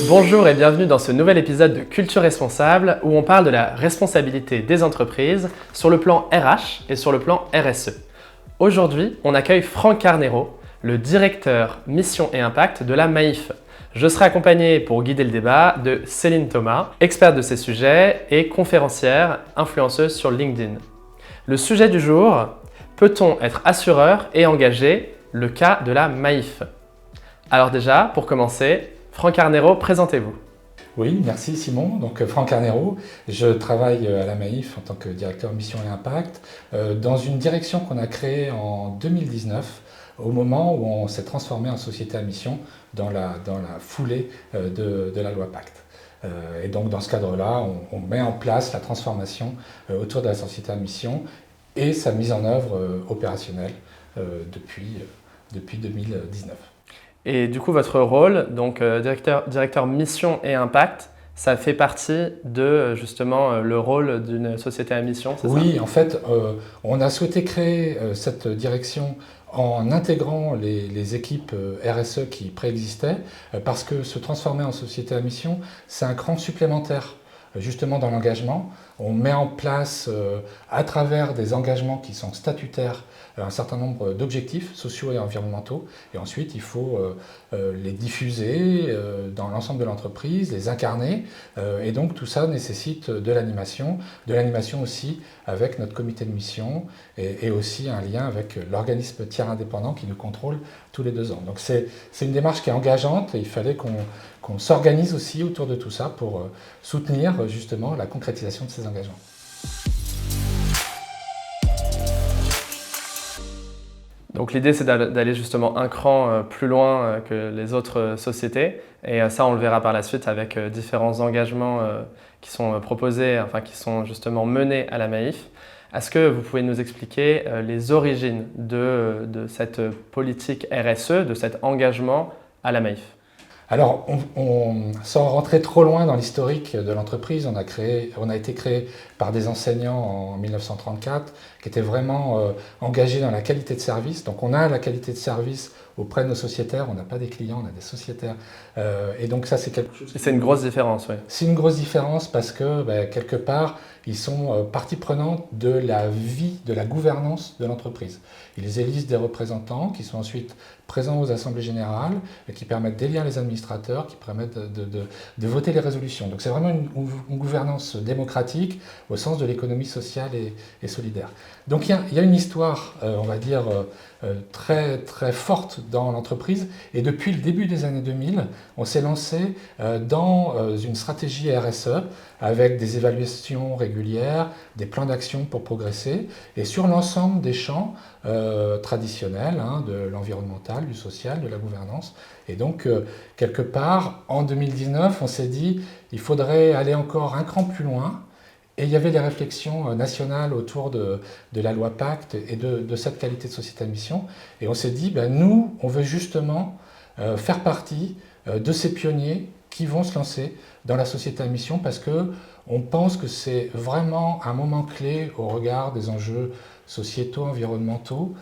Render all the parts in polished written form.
Bonjour et bienvenue dans ce nouvel épisode de Culture Responsable où on parle de la responsabilité des entreprises sur le plan RH et sur le plan RSE. Aujourd'hui, on accueille Franck Carnero, le directeur Mission et Impact de la Maïf. Je serai accompagné pour guider le débat de Céline Thomas, experte de ces sujets et conférencière, influenceuse sur LinkedIn. Le sujet du jour, peut-on être assureur et engagé? Le cas de la Maïf. Alors déjà, pour commencer, Franck Carnero, présentez-vous. Oui, merci Simon. Donc Franck Carnero, je travaille à la Maïf en tant que directeur Mission et Impact dans une direction qu'on a créée en 2019 au moment où on s'est transformé en société à mission dans la foulée de la loi Pacte. Et donc dans ce cadre-là, on met en place la transformation autour de la société à mission et sa mise en œuvre opérationnelle depuis 2019. Et du coup, votre rôle, donc directeur mission et impact, ça fait partie de justement le rôle d'une société à mission, c'est ça? Oui, en fait, on a souhaité créer cette direction en intégrant les équipes RSE qui préexistaient, parce que se transformer en société à mission, c'est un cran supplémentaire justement dans l'engagement. On met en place, à travers des engagements qui sont statutaires, un certain nombre d'objectifs sociaux et environnementaux. Et ensuite, il faut les diffuser dans l'ensemble de l'entreprise, les incarner. Et donc, tout ça nécessite de l'animation aussi avec notre comité de mission et aussi un lien avec l'organisme tiers indépendant qui nous contrôle tous les 2 ans. Donc, c'est une démarche qui est engageante et il fallait qu'on s'organise aussi autour de tout ça pour soutenir justement la concrétisation de ces engagements. Donc l'idée, c'est d'aller justement un cran plus loin que les autres sociétés. Et ça, on le verra par la suite avec différents engagements qui sont proposés, enfin qui sont justement menés à la Maïf. Est-ce que vous pouvez nous expliquer les origines de cette politique RSE, de cet engagement à la Maïf? Alors, sans rentrer trop loin dans l'historique de l'entreprise, on a été créé par des enseignants en 1934 qui étaient vraiment engagés dans la qualité de service. Donc, on a la qualité de service auprès de nos sociétaires. On n'a pas des clients, on a des sociétaires. Et donc, ça, c'est quelque chose. C'est une grosse différence, oui. C'est une grosse différence parce que, quelque part, ils sont partie prenante de la vie, de la gouvernance de l'entreprise. Ils élisent des représentants qui sont ensuite présents aux assemblées générales et qui permettent d'élire les administrateurs, qui permettent de voter les résolutions. Donc c'est vraiment une gouvernance démocratique au sens de l'économie sociale et solidaire. Donc il y a une histoire, on va dire, très, très forte dans l'entreprise. Et depuis le début des années 2000, on s'est lancé dans une stratégie RSE avec des évaluations régulières, des plans d'action pour progresser, et sur l'ensemble des champs traditionnels, de l'environnemental, du social, de la gouvernance. Et donc, quelque part, en 2019, on s'est dit il faudrait aller encore un cran plus loin. Et il y avait les réflexions nationales autour de la loi Pacte et de cette qualité de société à mission. Et on s'est dit, nous, on veut justement faire partie de ces pionniers qui vont se lancer dans la société à mission parce qu'on pense que c'est vraiment un moment clé au regard des enjeux sociétaux, environnementaux.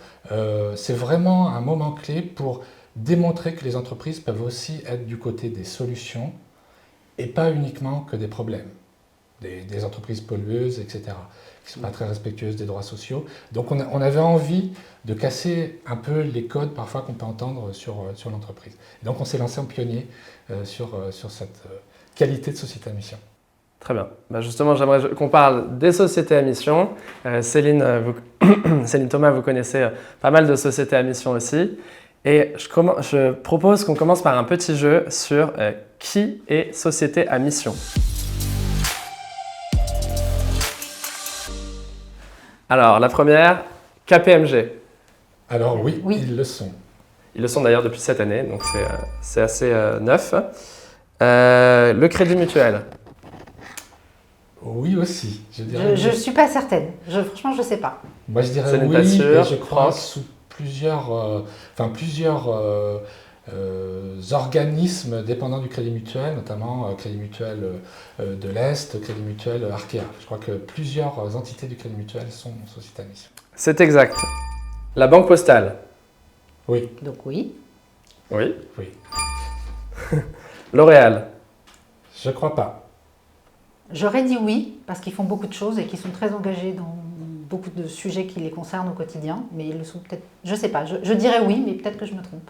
C'est vraiment un moment clé pour démontrer que les entreprises peuvent aussi être du côté des solutions et pas uniquement que des problèmes. Des entreprises pollueuses, etc., qui ne sont pas très respectueuses des droits sociaux. Donc on avait envie de casser un peu les codes parfois qu'on peut entendre sur l'entreprise. Et donc on s'est lancé en pionnier sur cette qualité de société à mission. Très bien. Justement, j'aimerais qu'on parle des sociétés à mission. Céline Thomas, vous connaissez pas mal de sociétés à mission aussi. Et je propose qu'on commence par un petit jeu sur qui est société à mission. Alors, la première, KPMG. Alors oui, ils le sont. Ils le sont d'ailleurs depuis cette année, donc c'est assez neuf. Le Crédit Mutuel. Oui aussi, je dirais. Je ne suis pas certaine. Franchement, je ne sais pas. Moi, je dirais oui, et je crois sous plusieurs organismes dépendants du Crédit Mutuel, notamment Crédit Mutuel de l'Est, Crédit Mutuel Arkea. Je crois que plusieurs entités du Crédit Mutuel sont sociétés à mission. C'est exact. La Banque Postale. Oui. Donc oui. Oui. Oui. L'Oréal. Je ne crois pas. J'aurais dit oui, parce qu'ils font beaucoup de choses et qu'ils sont très engagés dans beaucoup de sujets qui les concernent au quotidien, mais ils le sont peut-être, je ne sais pas, je dirais oui, mais peut-être que je me trompe.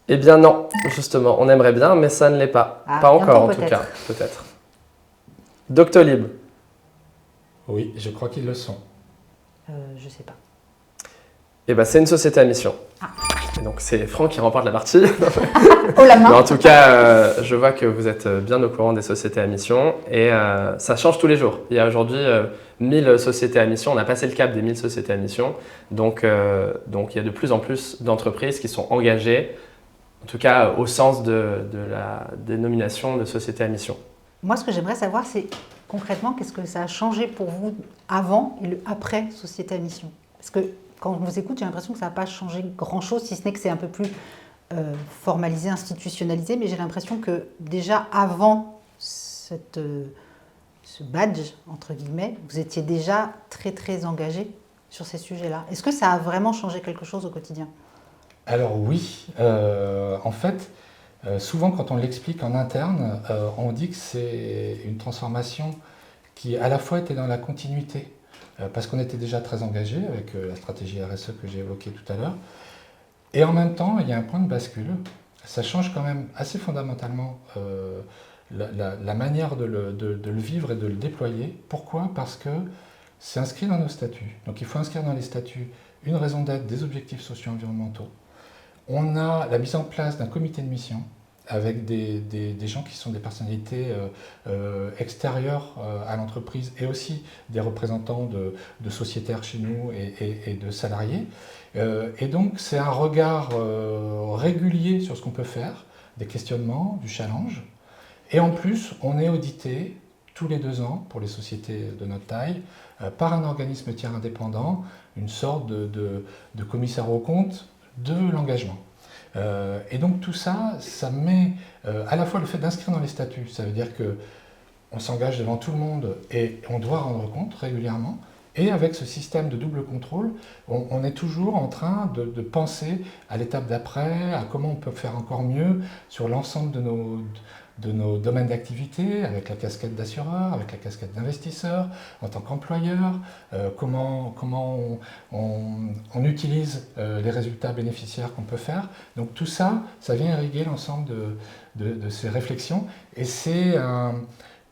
Eh bien non, justement, on aimerait bien, mais ça ne l'est pas. Ah, Pas encore en bientôt, tout cas, peut-être. Doctolib. Oui, je crois qu'ils le sont. Je ne sais pas. Eh ben, c'est une société à mission. Ah. Et donc c'est Franck qui remporte la partie. Oh la main. Mais en tout cas, je vois que vous êtes bien au courant des sociétés à mission et ça change tous les jours. Il y a aujourd'hui 1000 sociétés à mission, on a passé le cap des 1000 sociétés à mission, donc il y a de plus en plus d'entreprises qui sont engagées, en tout cas au sens de la dénomination de société à mission. Moi, ce que j'aimerais savoir, c'est concrètement, qu'est-ce que ça a changé pour vous avant et le après société à mission? Parce que quand je vous écoute, j'ai l'impression que ça n'a pas changé grand-chose, si ce n'est que c'est un peu plus formalisé, institutionnalisé, mais j'ai l'impression que déjà avant ce badge, entre guillemets, vous étiez déjà très très engagé sur ces sujets-là. Est-ce que ça a vraiment changé quelque chose au quotidien? Alors oui, en fait, souvent quand on l'explique en interne, on dit que c'est une transformation qui à la fois était dans la continuité, parce qu'on était déjà très engagé avec la stratégie RSE que j'ai évoquée tout à l'heure, et en même temps, il y a un point de bascule. Ça change quand même assez fondamentalement la manière de le vivre et de le déployer. Pourquoi? Parce que c'est inscrit dans nos statuts. Donc il faut inscrire dans les statuts une raison d'être des objectifs socio-environnementaux. On a la mise en place d'un comité de mission avec des gens qui sont des personnalités extérieures à l'entreprise et aussi des représentants de sociétaires chez nous et de salariés. Et donc c'est un regard régulier sur ce qu'on peut faire, des questionnements, du challenge. Et en plus, on est audité tous les 2 ans pour les sociétés de notre taille par un organisme tiers indépendant, une sorte de commissaire aux comptes de l'engagement. Et donc tout ça, ça met à la fois le fait d'inscrire dans les statuts, ça veut dire qu'on s'engage devant tout le monde et on doit rendre compte régulièrement. Et avec ce système de double contrôle, on est toujours en train de penser à l'étape d'après, à comment on peut faire encore mieux sur l'ensemble de nos domaines d'activité, avec la casquette d'assureur, avec la casquette d'investisseur, en tant qu'employeur, comment on utilise les résultats bénéficiaires qu'on peut faire. Donc tout ça, ça vient irriguer l'ensemble de ces réflexions. Et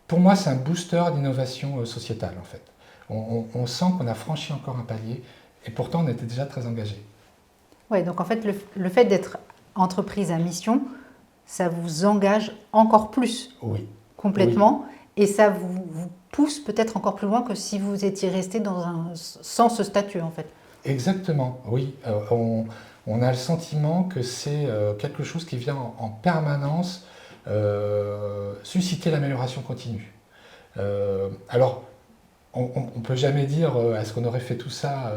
pour moi, c'est un booster d'innovation sociétale, en fait. On sent qu'on a franchi encore un palier, et pourtant on était déjà très engagé. Oui, donc en fait, le fait d'être entreprise à mission, ça vous engage encore plus, oui, complètement, oui. Et ça vous pousse peut-être encore plus loin que si vous étiez resté sans ce statut, en fait. Exactement, oui. On a le sentiment que c'est quelque chose qui vient en permanence susciter l'amélioration continue. Alors, on ne peut jamais dire est-ce qu'on aurait fait tout ça,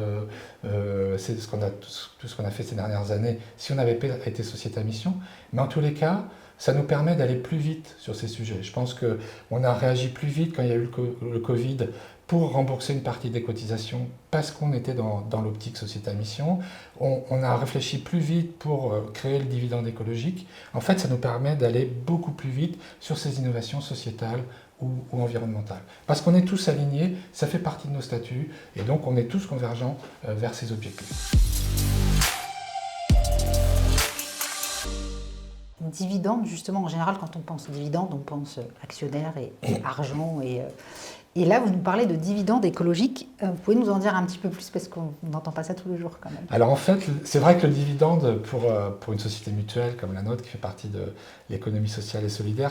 c'est tout ce qu'on a fait ces dernières années, si on n'avait pas été société à mission. Mais en tous les cas, ça nous permet d'aller plus vite sur ces sujets. Je pense qu'on a réagi plus vite quand il y a eu le Covid pour rembourser une partie des cotisations parce qu'on était dans l'optique société à mission. On a réfléchi plus vite pour créer le dividende écologique. En fait, ça nous permet d'aller beaucoup plus vite sur ces innovations sociétales ou environnementales. Parce qu'on est tous alignés, ça fait partie de nos statuts, et donc on est tous convergents vers ces objectifs. Dividende, justement, en général, quand on pense dividende, on pense actionnaire et argent. Et là, vous nous parlez de dividende écologique. Vous pouvez nous en dire un petit peu plus, parce qu'on n'entend pas ça tous les jours quand même. Alors en fait, c'est vrai que le dividende, pour une société mutuelle comme la nôtre, qui fait partie de l'économie sociale et solidaire,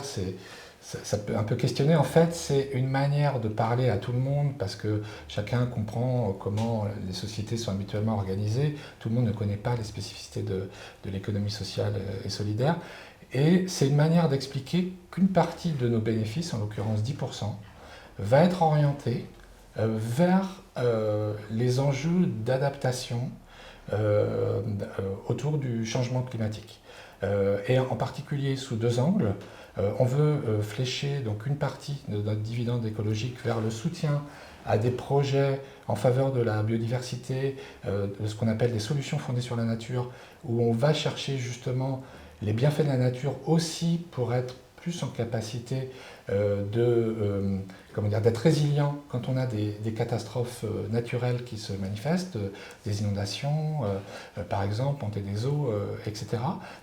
ça peut un peu questionner. En fait, c'est une manière de parler à tout le monde parce que chacun comprend comment les sociétés sont mutuellement organisées. Tout le monde ne connaît pas les spécificités de l'économie sociale et solidaire. Et c'est une manière d'expliquer qu'une partie de nos bénéfices, en l'occurrence 10%, va être orientée vers les enjeux d'adaptation autour du changement climatique. Et en particulier sous 2 angles. On veut flécher donc une partie de notre dividende écologique vers le soutien à des projets en faveur de la biodiversité, de ce qu'on appelle des solutions fondées sur la nature, où on va chercher justement les bienfaits de la nature aussi pour être plus en capacité d'être résilient quand on a des catastrophes naturelles qui se manifestent, des inondations, par exemple, montée des eaux, etc.,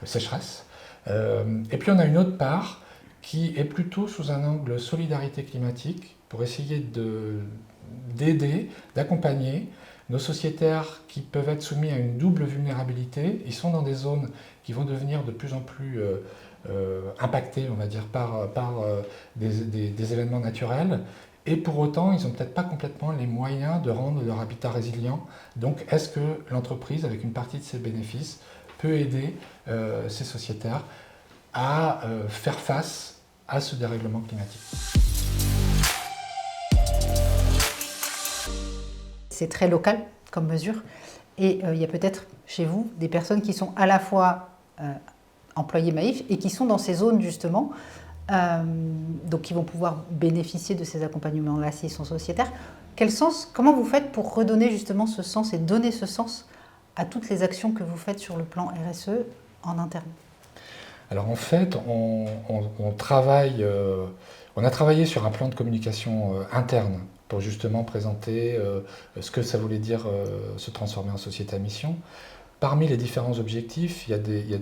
sécheresse. Et puis on a une autre part qui est plutôt sous un angle solidarité climatique pour essayer d'aider, d'accompagner nos sociétaires qui peuvent être soumis à une double vulnérabilité. Ils sont dans des zones qui vont devenir de plus en plus impactées, on va dire, par des événements naturels. Et pour autant, ils n'ont peut-être pas complètement les moyens de rendre leur habitat résilient. Donc, est-ce que l'entreprise, avec une partie de ses bénéfices, peut aider ces sociétaires à faire face à ce dérèglement climatique? C'est très local comme mesure. Et il y a peut-être chez vous des personnes qui sont à la fois employés Maïf et qui sont dans ces zones justement, donc qui vont pouvoir bénéficier de ces accompagnements-là s'ils sont sociétaires. Comment vous faites pour redonner justement ce sens et donner ce sens à toutes les actions que vous faites sur le plan RSE en interne? Alors en fait, on a travaillé sur un plan de communication interne pour justement présenter ce que ça voulait dire se transformer en société à mission. Parmi les différents objectifs, il y a des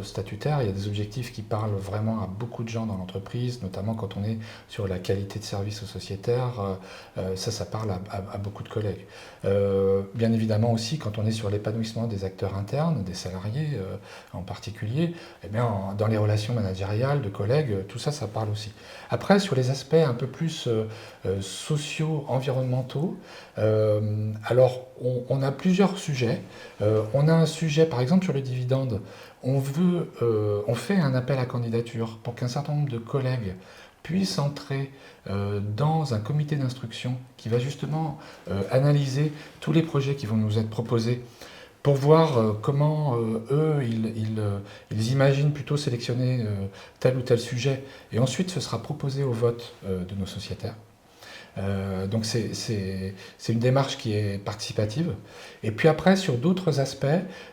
statutaires, il y a des objectifs qui parlent vraiment à beaucoup de gens dans l'entreprise, notamment quand on est sur la qualité de service aux sociétaires, ça parle à beaucoup de collègues. Bien évidemment aussi, quand on est sur l'épanouissement des acteurs internes, des salariés en particulier, eh bien, dans les relations managériales de collègues, tout ça, ça parle aussi. Après, sur les aspects un peu plus sociaux, environnementaux, alors on a plusieurs sujets. On a un sujet, par exemple, sur le dividende. On fait un appel à candidature pour qu'un certain nombre de collègues puissent entrer dans un comité d'instruction qui va justement analyser tous les projets qui vont nous être proposés pour voir comment eux, ils imaginent plutôt sélectionner tel ou tel sujet. Et ensuite, ce sera proposé au vote de nos sociétaires. Donc c'est une démarche qui est participative. Et puis après, sur d'autres aspects,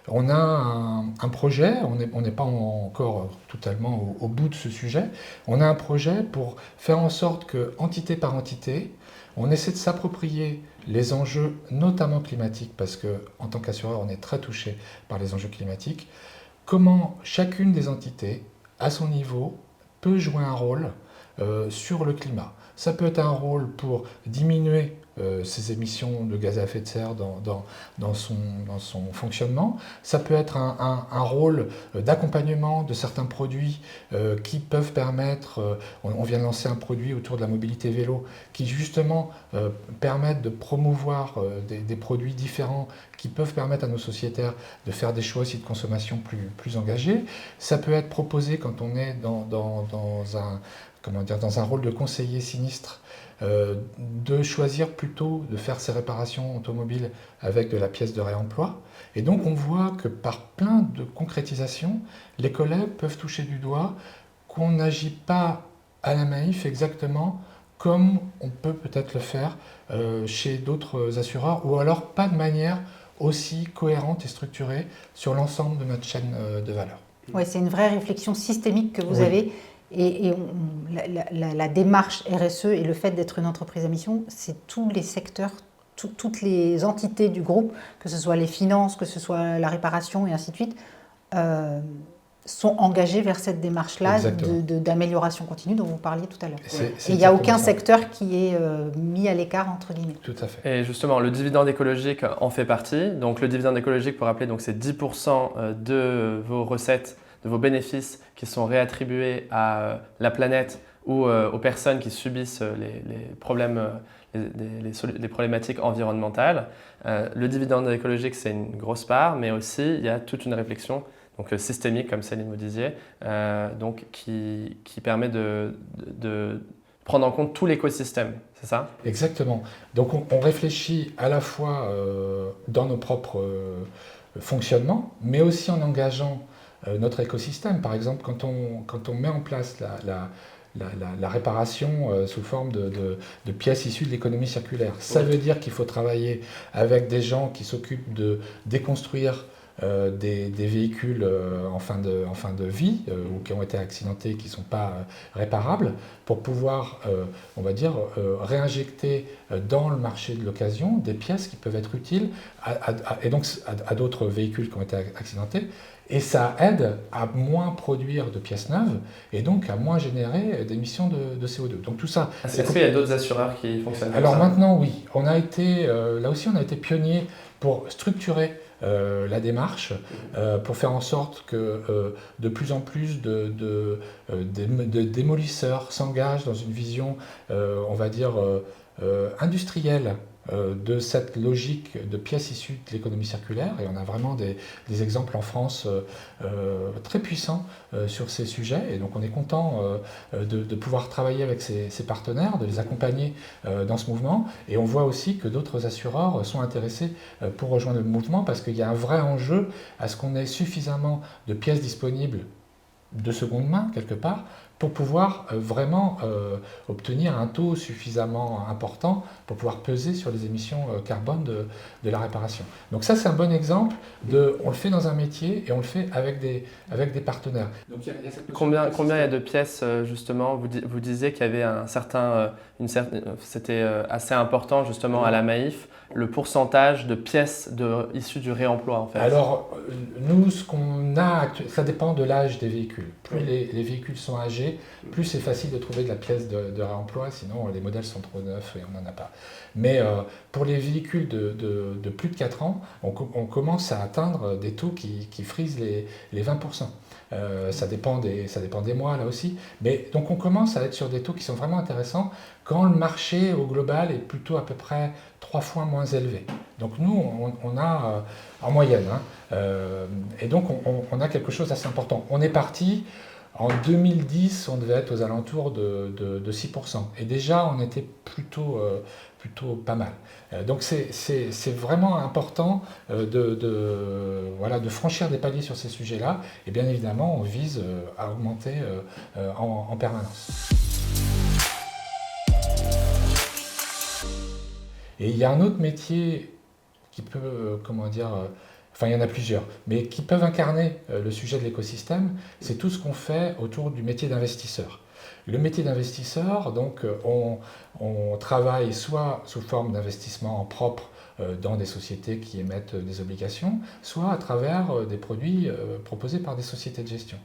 on a un projet, on n'est pas encore totalement au bout de ce sujet, on a un projet pour faire en sorte que, entité par entité, on essaie de s'approprier les enjeux, notamment climatiques, parce qu'en tant qu'assureur, on est très touché par les enjeux climatiques, comment chacune des entités, à son niveau, peut jouer un rôle sur le climat. Ça peut être un rôle pour diminuer ses émissions de gaz à effet de serre dans son fonctionnement. Ça peut être un rôle d'accompagnement de certains produits qui peuvent permettre, on vient de lancer un produit autour de la mobilité vélo, qui justement permettent de promouvoir des produits différents qui peuvent permettre à nos sociétaires de faire des choix aussi de consommation plus engagés. Ça peut être proposé quand on est dans un rôle de conseiller sinistre, de choisir plutôt de faire ses réparations automobiles avec de la pièce de réemploi. Et donc on voit que par plein de concrétisations, les collègues peuvent toucher du doigt qu'on n'agit pas à la Maïf exactement comme on peut peut-être le faire chez d'autres assureurs, ou alors pas de manière aussi cohérente et structurée sur l'ensemble de notre chaîne de valeur. Oui, c'est une vraie réflexion systémique que vous avez. Et la démarche RSE et le fait d'être une entreprise à mission, c'est tous les secteurs, toutes les entités du groupe, que ce soit les finances, que ce soit la réparation et ainsi de suite, sont engagés vers cette démarche-là d'amélioration continue dont vous parliez tout à l'heure. Et il n'y a aucun secteur qui est mis à l'écart, entre guillemets. Tout à fait. Et justement, le dividende écologique en fait partie. Donc le dividende écologique, pour rappeler, c'est 10% de vos recettes, de vos bénéfices qui sont réattribués à la planète ou aux personnes qui subissent les problématiques environnementales. Le dividende écologique, c'est une grosse part, mais aussi il y a toute une réflexion systémique, comme Céline vous disiez, qui permet de prendre en compte tout l'écosystème, c'est ça? Exactement. Donc on réfléchit à la fois dans nos propres fonctionnements, mais aussi en engageant notre écosystème. Par exemple, quand on met en place la réparation sous forme de pièces issues de l'économie circulaire, ça veut dire qu'il faut travailler avec des gens qui s'occupent de déconstruire des véhicules en fin de vie ou qui ont été accidentés et qui ne sont pas réparables pour pouvoir, on va dire, réinjecter dans le marché de l'occasion des pièces qui peuvent être utiles à d'autres véhicules qui ont été accidentés. Et ça aide à moins produire de pièces neuves et donc à moins générer d'émissions de CO2. Donc tout ça. Est-ce qu'il y a d'autres assureurs qui fonctionnent comme ça? Alors maintenant, oui. Là aussi, on a été pionnier pour structurer la démarche, pour faire en sorte que de plus en plus de démolisseurs s'engagent dans une vision, on va dire, industrielle de cette logique de pièces issues de l'économie circulaire. Et on a vraiment des exemples en France très puissants sur ces sujets. Et donc on est content de pouvoir travailler avec ces partenaires, de les accompagner dans ce mouvement. Et on voit aussi que d'autres assureurs sont intéressés pour rejoindre le mouvement parce qu'il y a un vrai enjeu à ce qu'on ait suffisamment de pièces disponibles de seconde main, quelque part, pour pouvoir vraiment obtenir un taux suffisamment important pour pouvoir peser sur les émissions carbone de la réparation. Donc ça, c'est un bon exemple on le fait dans un métier et on le fait avec des partenaires. Donc, combien il y a de pièces, justement? Vous disiez qu'il y avait c'était assez important, justement, à la Maïf, le pourcentage de pièces issues du réemploi, en fait. Alors, nous, ce qu'on a, ça dépend de l'âge des véhicules. Plus les véhicules sont âgés, plus c'est facile de trouver de la pièce de réemploi, sinon les modèles sont trop neufs et on n'en a pas. Mais pour les véhicules de plus de 4 ans, on commence à atteindre des taux qui frisent les 20%. Ça dépend des mois là aussi, mais donc on commence à être sur des taux qui sont vraiment intéressants quand le marché au global est plutôt à peu près 3 fois moins élevé. Donc nous, on a en moyenne, et donc on a quelque chose d'assez important. On est parti, en 2010, on devait être aux alentours de 6%, et déjà on était plutôt pas mal. Donc c'est vraiment important de franchir des paliers sur ces sujets-là, et bien évidemment on vise à augmenter en permanence. Et il y a un autre métier qui peut, il y en a plusieurs, mais qui peuvent incarner le sujet de l'écosystème, c'est tout ce qu'on fait autour du métier d'investisseur. Le métier d'investisseur, donc, on travaille soit sous forme d'investissement en propre dans des sociétés qui émettent des obligations, soit à travers des produits proposés par des sociétés de gestion.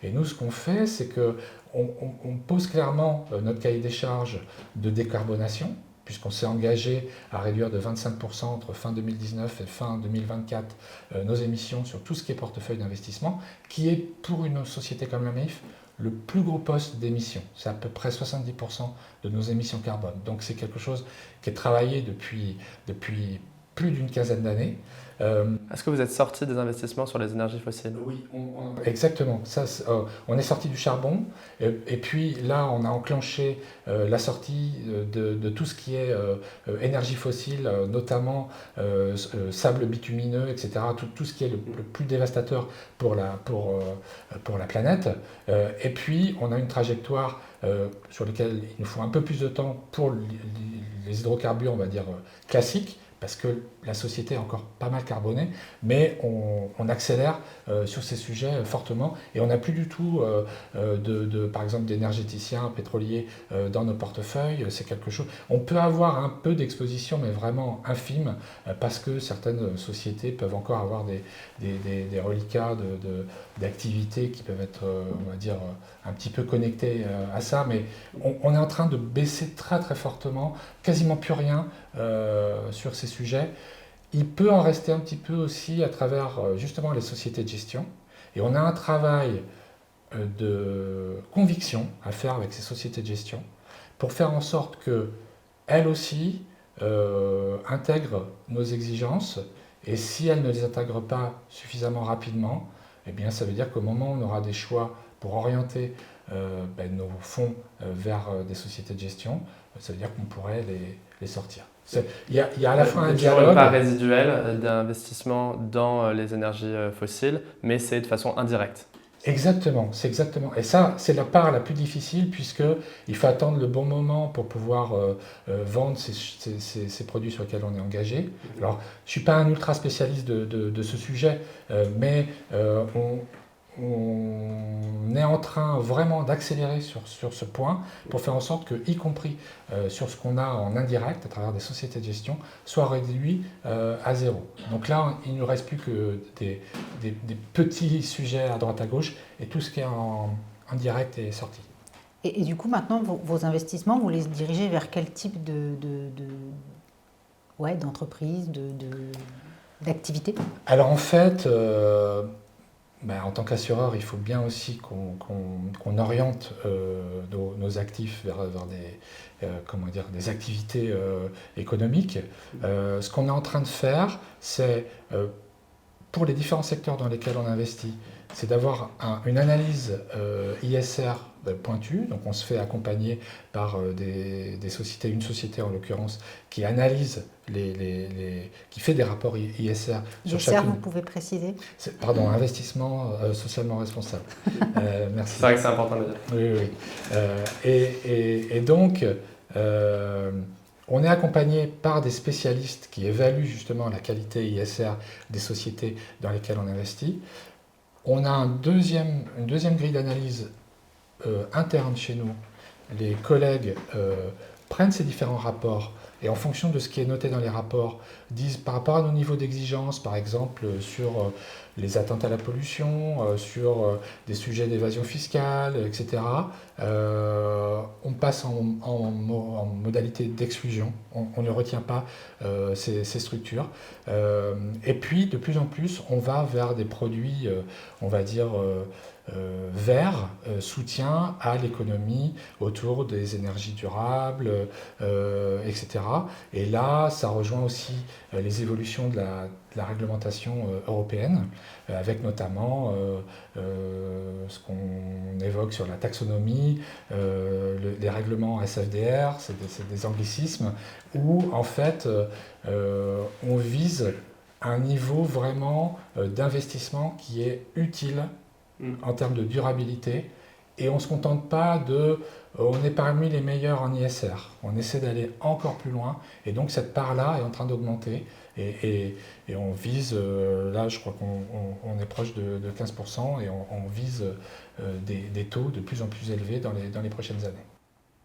Et nous, ce qu'on fait, c'est qu'on pose clairement notre cahier des charges de décarbonation, puisqu'on s'est engagé à réduire de 25% entre fin 2019 et fin 2024 nos émissions sur tout ce qui est portefeuille d'investissement, qui est pour une société comme la Maïf le plus gros poste d'émissions. C'est à peu près 70% de nos émissions carbone. Donc c'est quelque chose qui est travaillé depuis plus d'une quinzaine d'années. Est-ce que vous êtes sorti des investissements sur les énergies fossiles? Oui, exactement. On est sorti du charbon et puis là, on a enclenché la sortie de tout ce qui est énergie fossile, notamment sable bitumineux, etc. Tout ce qui est le plus dévastateur pour la planète. Et puis, on a une trajectoire sur laquelle il nous faut un peu plus de temps pour les hydrocarbures, on va dire, classiques, parce que la société est encore pas mal carbonée, mais on accélère sur ces sujets fortement et on n'a plus du tout par exemple d'énergéticiens pétroliers dans nos portefeuilles. C'est quelque chose. On peut avoir un peu d'exposition, mais vraiment infime, parce que certaines sociétés peuvent encore avoir des reliquats d'activités qui peuvent être, on va dire, un petit peu connectés à ça, mais on est en train de baisser très très fortement, quasiment plus rien sur ces sujets. Il peut en rester un petit peu aussi à travers justement les sociétés de gestion. Et on a un travail de conviction à faire avec ces sociétés de gestion pour faire en sorte qu'elles aussi intègrent nos exigences. Et si elles ne les intègrent pas suffisamment rapidement, eh bien, ça veut dire qu'au moment où on aura des choix pour orienter nos fonds vers des sociétés de gestion, ça veut dire qu'on pourrait les sortir. Il y a à la fois un dialogue. Une part résiduelle d'investissement dans les énergies fossiles, mais c'est de façon indirecte. Exactement, c'est exactement. Et ça, c'est la part la plus difficile puisqu'il faut attendre le bon moment pour pouvoir vendre ces produits sur lesquels on est engagé. Alors, je ne suis pas un ultra spécialiste de ce sujet, mais on est en train vraiment d'accélérer sur ce point pour faire en sorte que, y compris sur ce qu'on a en indirect à travers des sociétés de gestion, soit réduit à zéro. Donc là, il ne nous reste plus que des petits sujets à droite à gauche et tout ce qui est en direct est sorti. Et du coup, maintenant, vos investissements, vous les dirigez vers quel type d'entreprise, d'activité? Alors en fait, en tant qu'assureur, il faut bien aussi qu'on oriente nos actifs vers des activités économiques. Ce qu'on est en train de faire, c'est pour les différents secteurs dans lesquels on investit, c'est d'avoir une analyse ISR pointue. Donc on se fait accompagner par des sociétés, une société en l'occurrence, qui analyse, qui fait des rapports ISR sur ISR, chacune. vous pouvez préciser? Pardon, investissement socialement responsable. Merci. C'est vrai que c'est important de le dire. Oui. Et donc, on est accompagné par des spécialistes qui évaluent justement la qualité ISR des sociétés dans lesquelles on investit. On a une deuxième grille d'analyse interne chez nous. Les collègues prennent ces différents rapports et en fonction de ce qui est noté dans les rapports, disent par rapport à nos niveaux d'exigence, par exemple sur les atteintes à la pollution, sur des sujets d'évasion fiscale, etc. On passe en modalité d'exclusion. On ne retient pas ces structures. Et puis, de plus en plus, on va vers des produits, on va dire, vers soutien à l'économie autour des énergies durables, etc. Et là, ça rejoint aussi les évolutions de la réglementation européenne, avec notamment ce qu'on évoque sur la taxonomie, les règlements SFDR, c'est des anglicismes, où en fait on vise un niveau vraiment d'investissement qui est utile en termes de durabilité, et on ne se contente pas on est parmi les meilleurs en ISR. On essaie d'aller encore plus loin, et donc cette part-là est en train d'augmenter, et on vise, là je crois qu'on est proche de 15%, et on vise des taux de plus en plus élevés dans les prochaines années.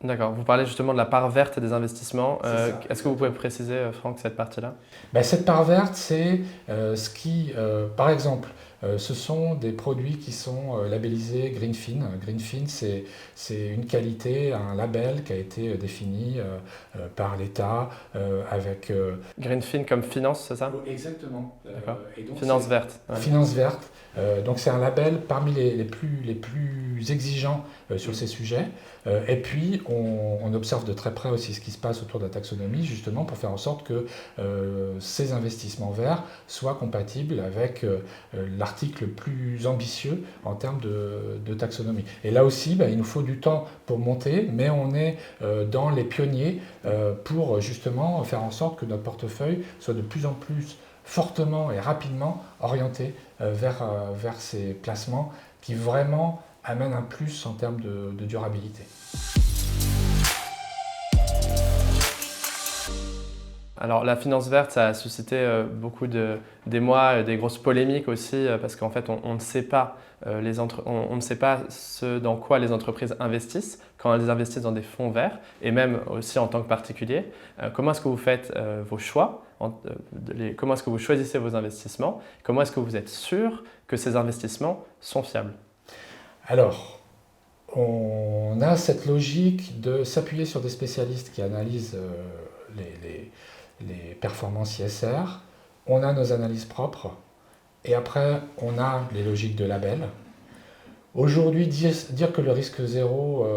D'accord, vous parlez justement de la part verte des investissements. C'est Est-ce que vous pouvez préciser, Franck, cette partie-là? Cette part verte, c'est ce qui, par exemple, ce sont des produits qui sont labellisés Greenfin. Greenfin, c'est une qualité, un label qui a été défini par l'État avec... Greenfin comme finance, c'est ça? Exactement. D'accord. Et donc, Finance verte. Ouais. Finance verte. Donc c'est un label parmi les plus exigeants sur ces sujets. Et puis on observe de très près aussi ce qui se passe autour de la taxonomie, justement pour faire en sorte que ces investissements verts soient compatibles avec l'article le plus ambitieux en termes de taxonomie. Et là aussi, il nous faut du temps pour monter, mais on est dans les pionniers pour justement faire en sorte que notre portefeuille soit de plus en plus fortement et rapidement orienté vers ces placements qui vraiment amènent un plus en termes de durabilité. Alors la finance verte, ça a suscité beaucoup d'émoi, des grosses polémiques aussi, parce qu'en fait on ne sait pas, on ne sait pas ce dans quoi les entreprises investissent quand elles investissent dans des fonds verts, et même aussi en tant que particulier. Comment est-ce que vous faites vos choix? Comment est-ce que vous choisissez vos investissements? Comment est-ce que vous êtes sûr que ces investissements sont fiables? Alors, on a cette logique de s'appuyer sur des spécialistes qui analysent les performances ISR. On a nos analyses propres, et après on a les logiques de label. Aujourd'hui, dire que le risque zéro,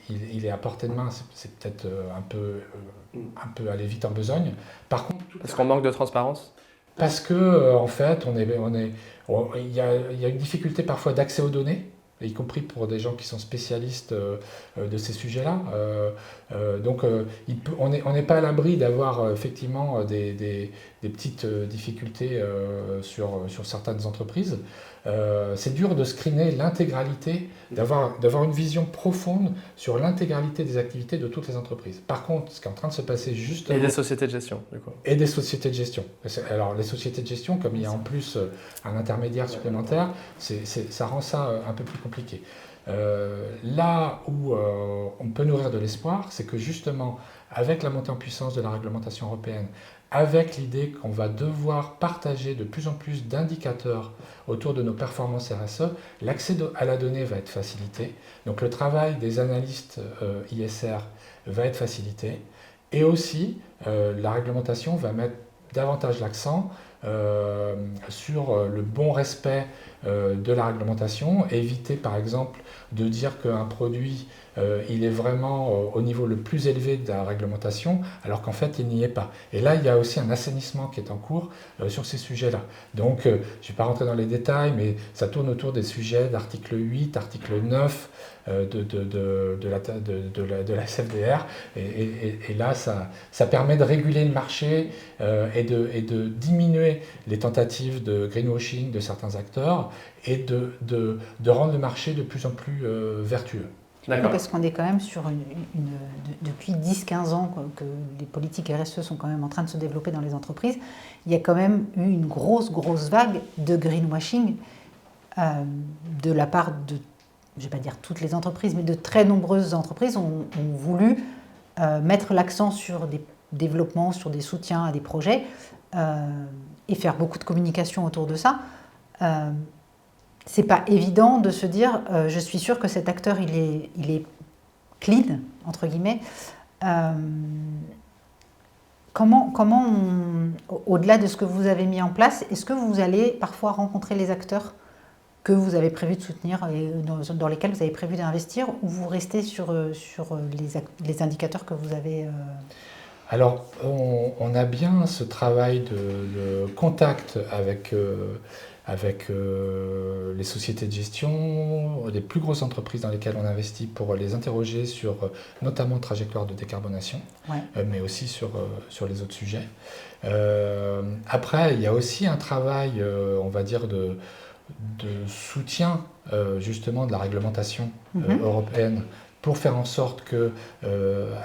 il est à portée de main, c'est peut-être un peu aller vite en besogne. Par contre, Parce qu'on manque de transparence? Parce que en fait, il y a une difficulté parfois d'accès aux données. y compris pour des gens qui sont spécialistes de ces sujets-là. Donc on n'est pas à l'abri d'avoir effectivement des petites difficultés sur certaines entreprises. C'est dur de screener l'intégralité, d'avoir une vision profonde sur l'intégralité des activités de toutes les entreprises. Par contre, ce qui est en train de se passer justement... Et des sociétés de gestion, du coup. Et des sociétés de gestion. Alors, les sociétés de gestion, comme il y a en plus un intermédiaire supplémentaire, ça rend ça un peu plus compliqué. Là où on peut nourrir de l'espoir, c'est que justement, avec la montée en puissance de la réglementation européenne, avec l'idée qu'on va devoir partager de plus en plus d'indicateurs autour de nos performances RSE, l'accès à la donnée va être facilité. Donc le travail des analystes ISR va être facilité. Et aussi, la réglementation va mettre davantage l'accent sur le bon respect de la réglementation, éviter par exemple de dire qu'un produit il est vraiment au niveau le plus élevé de la réglementation, alors qu'en fait il n'y est pas. Et là, il y a aussi un assainissement qui est en cours sur ces sujets-là. Donc, je ne vais pas rentrer dans les détails, mais ça tourne autour des sujets d'article 8, article 9 de la SFDR. Et là, ça permet de réguler le marché et de diminuer les tentatives de greenwashing de certains acteurs et de rendre le marché de plus en plus vertueux. D'accord. Parce qu'on est quand même sur depuis 10-15 ans que les politiques RSE sont quand même en train de se développer dans les entreprises, il y a quand même eu une grosse vague de greenwashing de la part de, je ne vais pas dire toutes les entreprises, mais de très nombreuses entreprises ont voulu mettre l'accent sur des développements, sur des soutiens à des projets et faire beaucoup de communication autour de ça. C'est pas évident de se dire je suis sûr que cet acteur il est clean entre guillemets. Comment au-delà de ce que vous avez mis en place, est-ce que vous allez parfois rencontrer les acteurs que vous avez prévu de soutenir et dans lesquels vous avez prévu d'investir, ou vous restez sur les indicateurs que vous avez Alors, on a bien ce travail de contact avec les sociétés de gestion, les plus grosses entreprises dans lesquelles on investit pour les interroger sur notamment trajectoire de décarbonation, mais aussi sur les autres sujets. Après, il y a aussi un travail, on va dire, de soutien justement de la réglementation européenne pour faire en sorte que,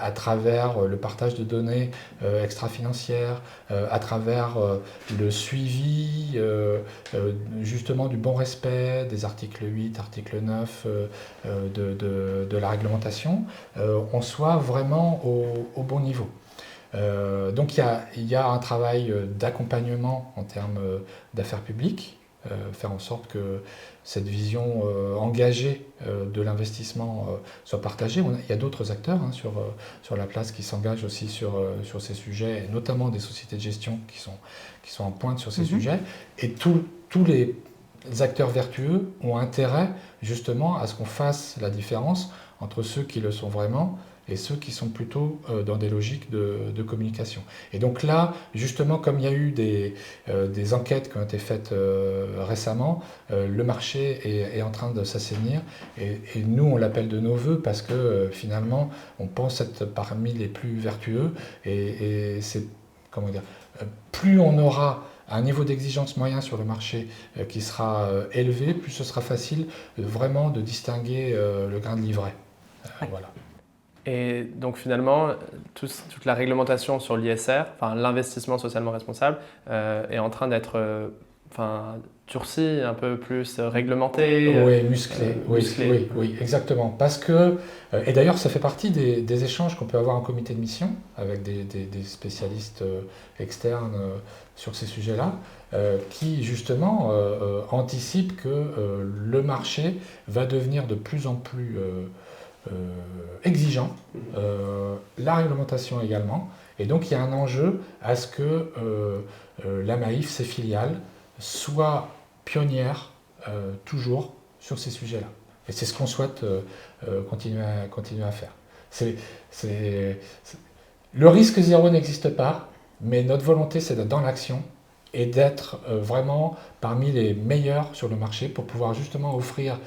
à travers le partage de données extra-financières, à travers le suivi justement du bon respect des articles 8, article 9 de la réglementation, on soit vraiment au bon niveau. Donc il y a un travail d'accompagnement en termes d'affaires publiques, faire en sorte que cette vision engagée de l'investissement soit partagée. Il y a d'autres acteurs sur la place qui s'engagent aussi sur ces sujets, et notamment des sociétés de gestion qui sont en pointe sur ces sujets. Et tous les acteurs vertueux ont intérêt justement à ce qu'on fasse la différence entre ceux qui le sont vraiment et ceux qui sont plutôt dans des logiques de communication. Et donc là, justement, comme il y a eu des enquêtes qui ont été faites récemment, le marché est en train de s'assainir, et nous, on l'appelle de nos voeux parce que finalement, on pense être parmi les plus vertueux, et c'est, comment dire, plus on aura un niveau d'exigence moyen sur le marché qui sera élevé, plus ce sera facile vraiment de distinguer le grain de livret. Voilà. Et donc finalement, toute la réglementation sur l'ISR, enfin l'investissement socialement responsable, est en train d'être durci, un peu plus réglementé. Oui, musclé. Oui, exactement. Parce que, et d'ailleurs, ça fait partie des échanges qu'on peut avoir en comité de mission avec des spécialistes externes sur ces sujets-là, qui justement anticipent que le marché va devenir de plus en plus exigeant, la réglementation également, et donc il y a un enjeu à ce que la Maïf, ses filiales, soient pionnières toujours sur ces sujets-là. Et c'est ce qu'on souhaite continuer à faire. Le risque zéro n'existe pas, mais notre volonté c'est d'être dans l'action et d'être vraiment parmi les meilleurs sur le marché pour pouvoir justement offrir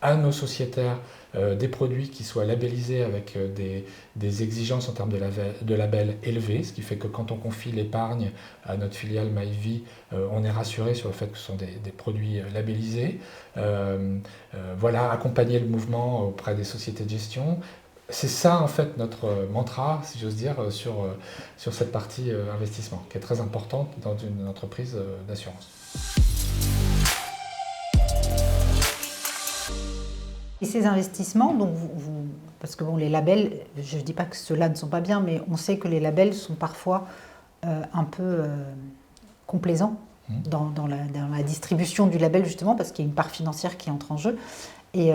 à nos sociétaires des produits qui soient labellisés avec des exigences en termes de label élevés, ce qui fait que quand on confie l'épargne à notre filiale MyVie, on est rassuré sur le fait que ce sont des produits labellisés. Voilà, accompagner le mouvement auprès des sociétés de gestion. C'est ça en fait notre mantra, si j'ose dire, sur cette partie investissement, qui est très importante dans une entreprise d'assurance. Et ces investissements, donc parce que bon, les labels, je ne dis pas que ceux-là ne sont pas bien, mais on sait que les labels sont parfois un peu complaisants dans la distribution du label, justement, parce qu'il y a une part financière qui entre en jeu. Et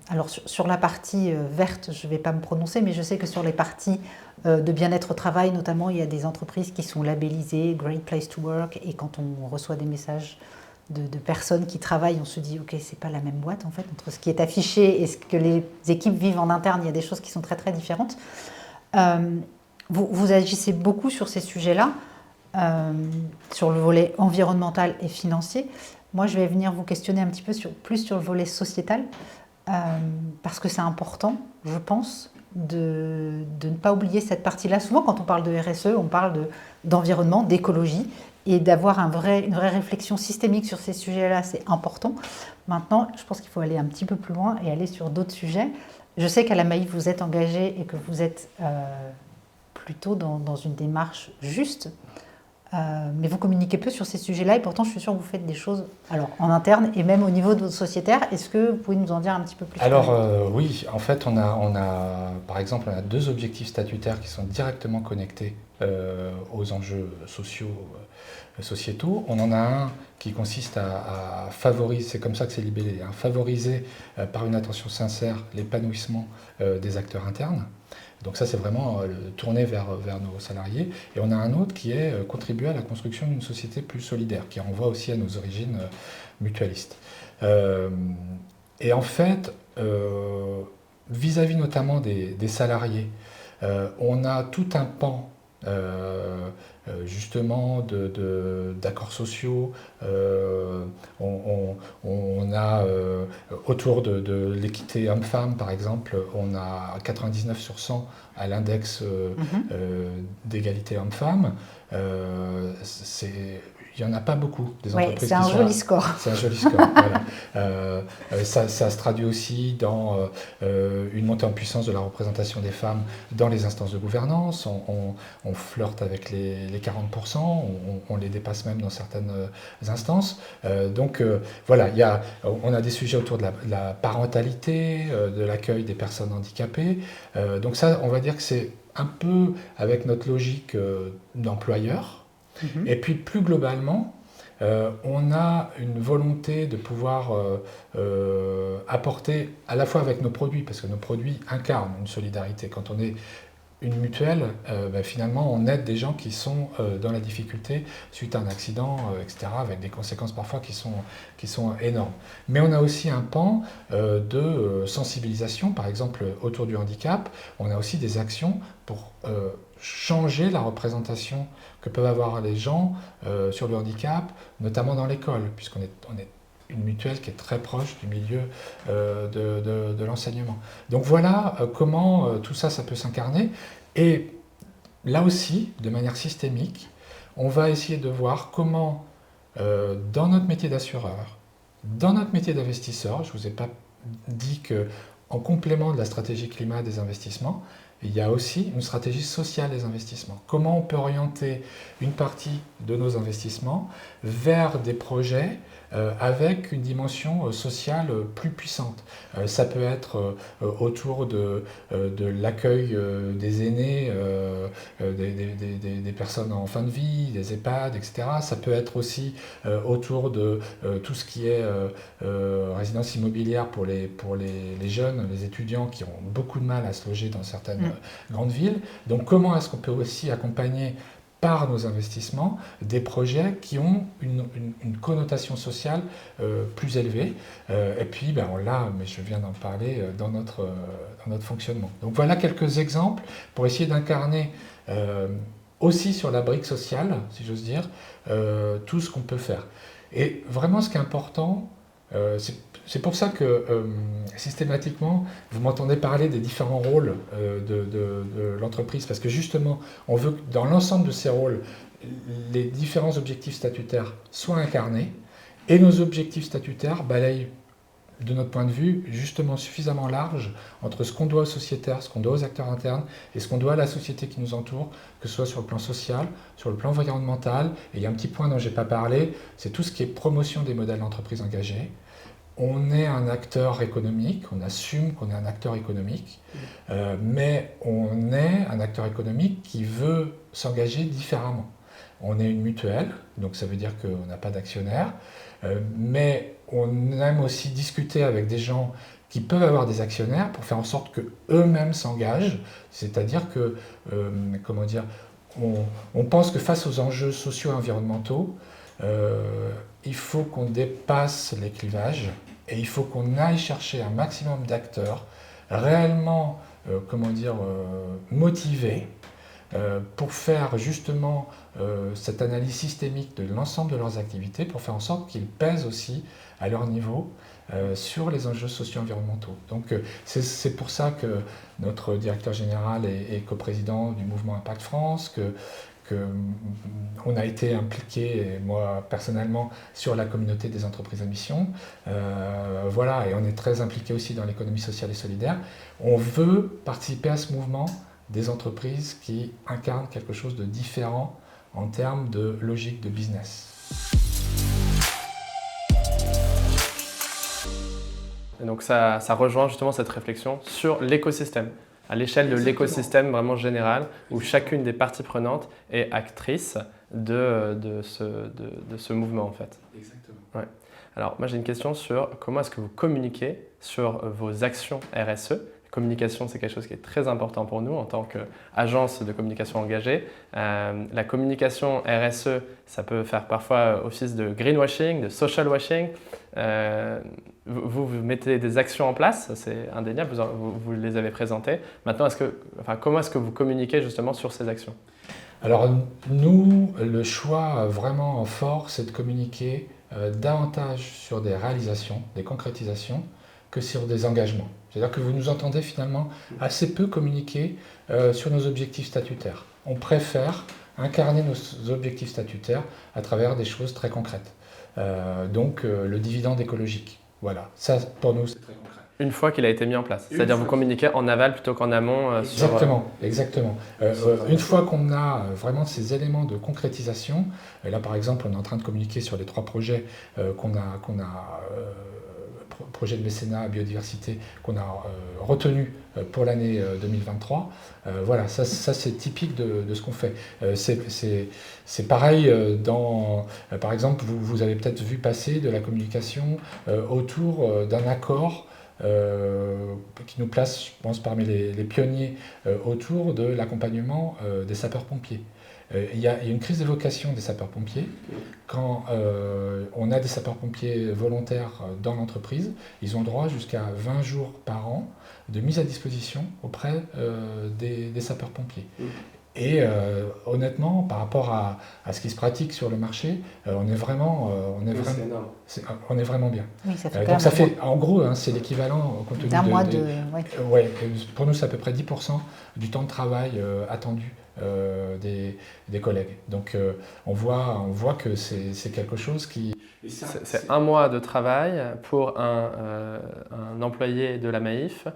alors sur la partie verte, je ne vais pas me prononcer, mais je sais que sur les parties de bien-être au travail, notamment, il y a des entreprises qui sont labellisées Great Place to Work, et quand on reçoit des messages de personnes qui travaillent, on se dit ok, c'est pas la même boîte en fait, entre ce qui est affiché et ce que les équipes vivent en interne, il y a des choses qui sont très très différentes. Vous agissez beaucoup sur ces sujets-là, sur le volet environnemental et financier. Moi, je vais venir vous questionner un petit peu plus sur le volet sociétal, parce que c'est important, je pense, de ne pas oublier cette partie-là. Souvent, quand on parle de RSE, on parle d'environnement, d'écologie, et d'avoir une vraie réflexion systémique sur ces sujets-là, c'est important. Maintenant, je pense qu'il faut aller un petit peu plus loin et aller sur d'autres sujets. Je sais qu'à la Maïf, vous êtes engagé et que vous êtes plutôt dans une démarche juste, mais vous communiquez peu sur ces sujets-là, et pourtant, je suis sûre que vous faites des choses alors, en interne et même au niveau de votre sociétaire. Est-ce que vous pouvez nous en dire un petit peu plus? Alors oui, en fait, on a, par exemple, on a 2 objectifs statutaires qui sont directement connectés aux enjeux sociétaux. On en a un qui consiste à favoriser, c'est comme ça que c'est libellé, favoriser par une attention sincère l'épanouissement des acteurs internes. Donc ça, c'est vraiment tourné vers nos salariés. Et on a un autre qui est contribuer à la construction d'une société plus solidaire, qui renvoie aussi à nos origines mutualistes. Et en fait, vis-à-vis notamment des salariés, on a tout un pan justement d'accords sociaux. On a autour de l'équité homme-femme, par exemple, on a 99 sur 100 à l'index d'égalité homme-femme. Il n'y en a pas beaucoup des entreprises. C'est un joli score. C'est un joli score, voilà. Ça se traduit aussi dans une montée en puissance de la représentation des femmes dans les instances de gouvernance. On flirte avec les 40%, on les dépasse même dans certaines instances. Donc voilà, on a des sujets autour de la parentalité, de l'accueil des personnes handicapées. Donc ça, on va dire que c'est un peu avec notre logique d'employeur. Et puis plus globalement, on a une volonté de pouvoir apporter à la fois avec nos produits, parce que nos produits incarnent une solidarité. Quand on est une mutuelle, finalement on aide des gens qui sont dans la difficulté suite à un accident, etc., avec des conséquences parfois qui sont énormes. Mais on a aussi un pan de sensibilisation, par exemple autour du handicap. On a aussi des actions pour changer la représentation que peuvent avoir les gens sur le handicap, notamment dans l'école, puisqu'on est une mutuelle qui est très proche du milieu de l'enseignement. Donc voilà comment tout ça peut s'incarner. Et là aussi, de manière systémique, on va essayer de voir comment, dans notre métier d'assureur, dans notre métier d'investisseur, je ne vous ai pas dit qu'en complément de la stratégie climat des investissements, il y a aussi une stratégie sociale des investissements. Comment on peut orienter une partie de nos investissements vers des projets avec une dimension sociale plus puissante. Ça peut être autour de l'accueil des aînés, des personnes en fin de vie, des EHPAD, etc. Ça peut être aussi autour de tout ce qui est résidence immobilière pour les jeunes, les étudiants qui ont beaucoup de mal à se loger dans certaines grandes villes. Donc comment est-ce qu'on peut aussi accompagner par nos investissements, des projets qui ont une connotation sociale plus élevée. Et puis, on l'a, mais je viens d'en parler, dans notre fonctionnement. Donc voilà quelques exemples pour essayer d'incarner aussi sur la brique sociale, si j'ose dire, tout ce qu'on peut faire. Et vraiment, ce qui est important, C'est pour ça que systématiquement, vous m'entendez parler des différents rôles de l'entreprise, parce que justement, on veut que dans l'ensemble de ces rôles, les différents objectifs statutaires soient incarnés, et nos objectifs statutaires balayent, de notre point de vue, justement suffisamment large entre ce qu'on doit aux sociétaires, ce qu'on doit aux acteurs internes et ce qu'on doit à la société qui nous entoure, que ce soit sur le plan social, sur le plan environnemental. Et il y a un petit point dont je n'ai pas parlé, c'est tout ce qui est promotion des modèles d'entreprise engagés. On est un acteur économique, on assume qu'on est un acteur économique, mais on est un acteur économique qui veut s'engager différemment. On est une mutuelle, donc ça veut dire qu'on n'a pas d'actionnaires, mais on aime aussi discuter avec des gens qui peuvent avoir des actionnaires pour faire en sorte qu'eux-mêmes s'engagent, c'est-à-dire que, comment dire, on pense que face aux enjeux sociaux et environnementaux, il faut qu'on dépasse les clivages et il faut qu'on aille chercher un maximum d'acteurs réellement, comment dire, motivés pour faire justement cette analyse systémique de l'ensemble de leurs activités, pour faire en sorte qu'ils pèsent aussi à leur niveau sur les enjeux socio-environnementaux. Donc c'est pour ça que notre directeur général est coprésident du mouvement Impact France, qu'on a été impliqué, et moi personnellement, sur la communauté des entreprises à mission. Voilà, et on est très impliqué aussi dans l'économie sociale et solidaire. On veut participer à ce mouvement des entreprises qui incarnent quelque chose de différent en termes de logique de business. Et donc ça rejoint justement cette réflexion sur l'écosystème, à l'échelle de l'écosystème vraiment général, où chacune des parties prenantes est actrice de ce mouvement en fait. Exactement. Ouais. Alors moi j'ai une question sur comment est-ce que vous communiquez sur vos actions RSE. Communication, c'est quelque chose qui est très important pour nous en tant qu'agence de communication engagée. La communication RSE, ça peut faire parfois office de greenwashing, de social washing. Vous mettez des actions en place, c'est indéniable, vous les avez présentées. Maintenant, comment est-ce que vous communiquez justement sur ces actions ? Alors nous, le choix vraiment fort, c'est de communiquer davantage sur des réalisations, des concrétisations, que sur des engagements. C'est-à-dire que vous nous entendez finalement assez peu communiquer sur nos objectifs statutaires. On préfère incarner nos objectifs statutaires à travers des choses très concrètes. Donc le dividende écologique. Voilà, ça pour nous c'est très concret. Une fois qu'il a été mis en place, c'est-à-dire vous communiquez en aval plutôt qu'en amont. Exactement. Une fois qu'on a vraiment ces éléments de concrétisation, et là par exemple on est en train de communiquer sur les 3 projets projet de mécénat biodiversité qu'on a retenu pour l'année 2023. Voilà, ça c'est typique de ce qu'on fait. C'est pareil par exemple, vous avez peut-être vu passer de la communication autour d'un accord qui nous place, je pense, parmi les pionniers autour de l'accompagnement des sapeurs-pompiers. Il y a une crise de vocation des sapeurs-pompiers. Quand on a des sapeurs-pompiers volontaires dans l'entreprise, ils ont le droit jusqu'à 20 jours par an de mise à disposition auprès des sapeurs-pompiers. Et honnêtement, par rapport à ce qui se pratique sur le marché, on est vraiment bien. Oui, ça fait donc ça fait, en gros, hein, c'est l'équivalent compte tenu d'un mois ouais, pour nous, c'est à peu près 10% du temps de travail attendu des collègues. Donc on voit que c'est quelque chose qui... C'est 1 mois de travail pour un employé de la Maïf